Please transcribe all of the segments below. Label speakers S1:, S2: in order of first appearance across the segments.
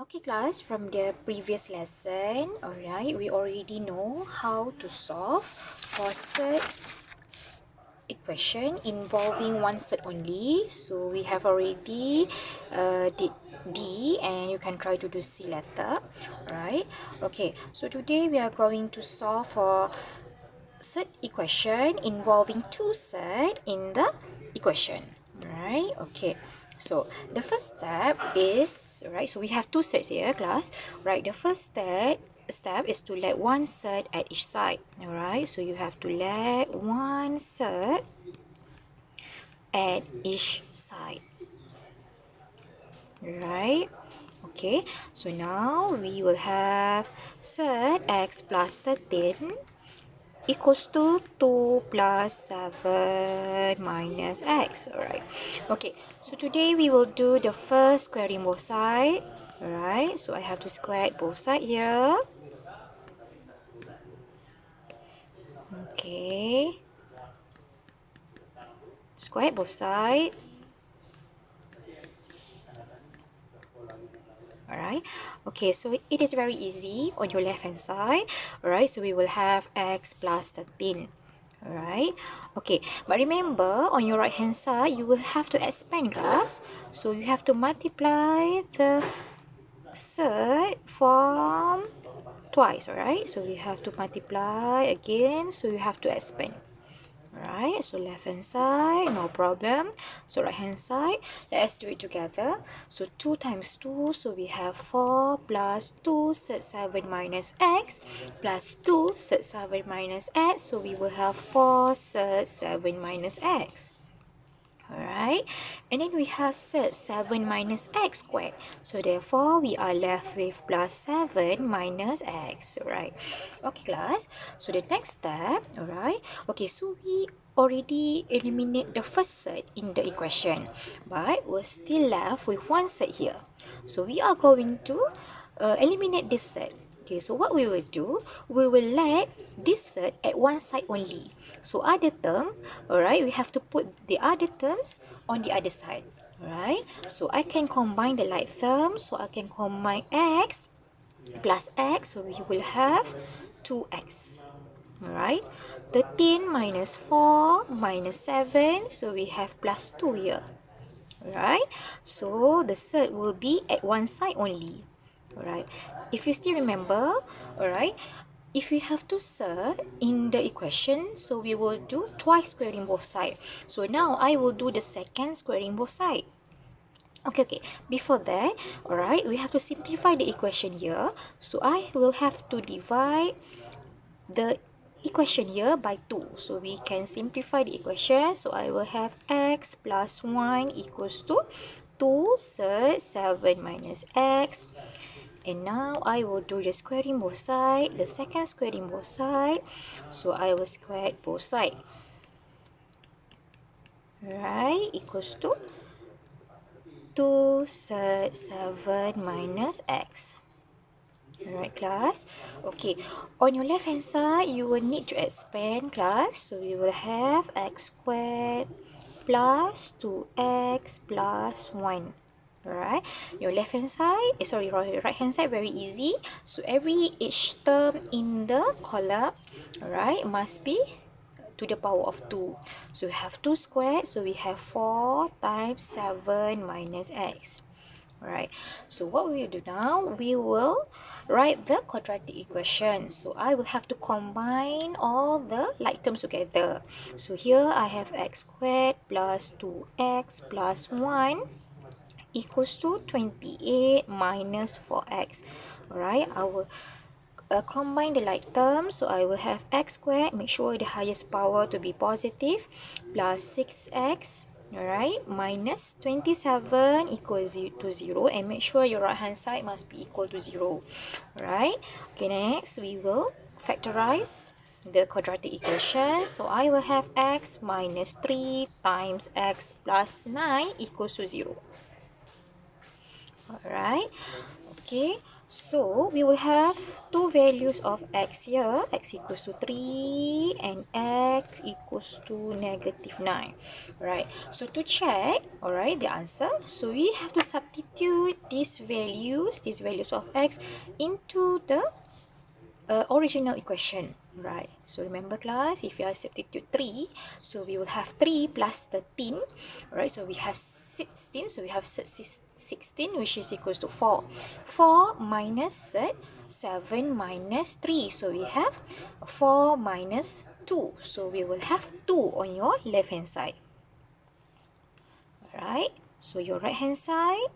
S1: Okay class, from the previous lesson, alright, we already know how to solve for set equation involving one set only. So we have already did D, and you can try to do C letter, right? Okay, so today we are going to solve for set equation involving two set in the equation, right? Okay, so the first step is, right, so we have two sets here class, right? The first step is to let one set at each side. All right, so you have to let one set at each side, right? Okay, so now we will have set x plus 13 equals to 2 plus 7 minus x. Alright, okay, so today we will do the first squaring both sides. Alright, so I have to square both sides here. Okay, square both sides. Alright, okay, so it is very easy on your left hand side. Alright, so we will have x plus 13. Alright, okay, but remember on your right hand side you will have to expand class, so you have to multiply the set form twice. Alright, so we have to multiply again, so you have to expand. Alright, so left hand side, no problem. So right hand side, let's do it together. So 2 times 2, so we have 4 plus 2 set 7 minus x plus 2 set 7 minus x. So we will have 4 set 7 minus x. Alright, and then we have set 7 minus x squared. So therefore, we are left with plus 7 minus x. Alright, okay class. So the next step, alright, okay, so we already eliminate the first set in the equation, but we're still left with one set here. So we are going to eliminate this set. Okay, so what we will do, we will let this set at one side only. So other term, alright, we have to put the other terms on the other side. Alright, so I can combine the like terms. So I can combine x plus x. So we will have 2x. Alright, 13 minus 4 minus 7. So we have plus 2 here. Alright, so the set will be at one side only. Alright, if you still remember, alright, if we have to set in the equation, so we will do twice squaring both sides. So now I will do the second squaring both sides. Okay, before that, alright, we have to simplify the equation here. So I will have to divide the equation here by 2. So we can simplify the equation. So I will have x plus 1 equals to 2 set 7 minus x. And now I will do the squaring both sides, the second squaring both sides. So I will square both sides. Right, equals to 2 set 7 minus x. Alright class, okay, on your left hand side you will need to expand class. So we will have x squared plus 2x plus 1. Alright, your left hand side, right hand side, very easy. So each term in the column, alright, must be to the power of 2. So we have 2 squared, so we have 4 times 7 minus x. Alright, so what we will do now, we will write the quadratic equation. So I will have to combine all the like terms together. So here I have x squared plus 2x plus 1 equals to 28 minus 4x. Alright, I will combine the like terms. So I will have x squared, make sure the highest power to be positive, plus 6x, alright, minus 27 equals to 0, and make sure your right hand side must be equal to 0. Alright, okay, next we will factorize the quadratic equation. So I will have x minus 3 times x plus 9 equals to 0. Alright, okay, So we will have two values of x here, x equals to 3 and x equals to -9. Right, so to check, alright, the answer, so we have to substitute these values of x into the original equation, right? So remember class, if you are substitute 3, so we will have 3 plus 13, right? So we have 16, so we have 16, which is equals to 4. 4 minus 7 minus 3, so we have 4 minus 2, so we will have 2 on your left hand side. Alright, so your right hand side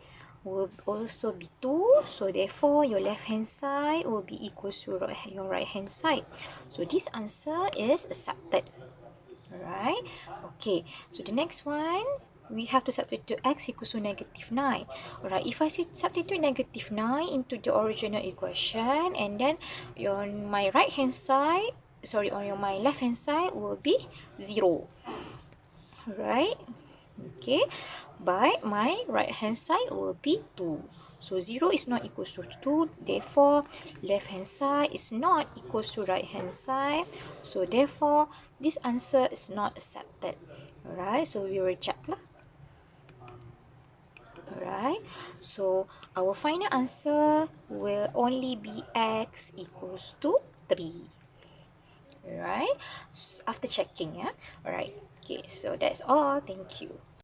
S1: will also be 2, so therefore your left hand side will be equal to your right hand side. So this answer is accepted. Alright, okay, so the next one, we have to substitute x equals to -9. Alright, if I substitute -9 into the original equation, and then on my right hand side, my left hand side will be 0. Alright, okay, but my right hand side will be 2. So 0 is not equal to 2, therefore left hand side is not equal to right hand side, so therefore this answer is not accepted. Alright, so we reject lah. Alright, so our final answer will only be x equals to 3. Alright, after checking, yeah. Alright, okay, so that's all. Thank you.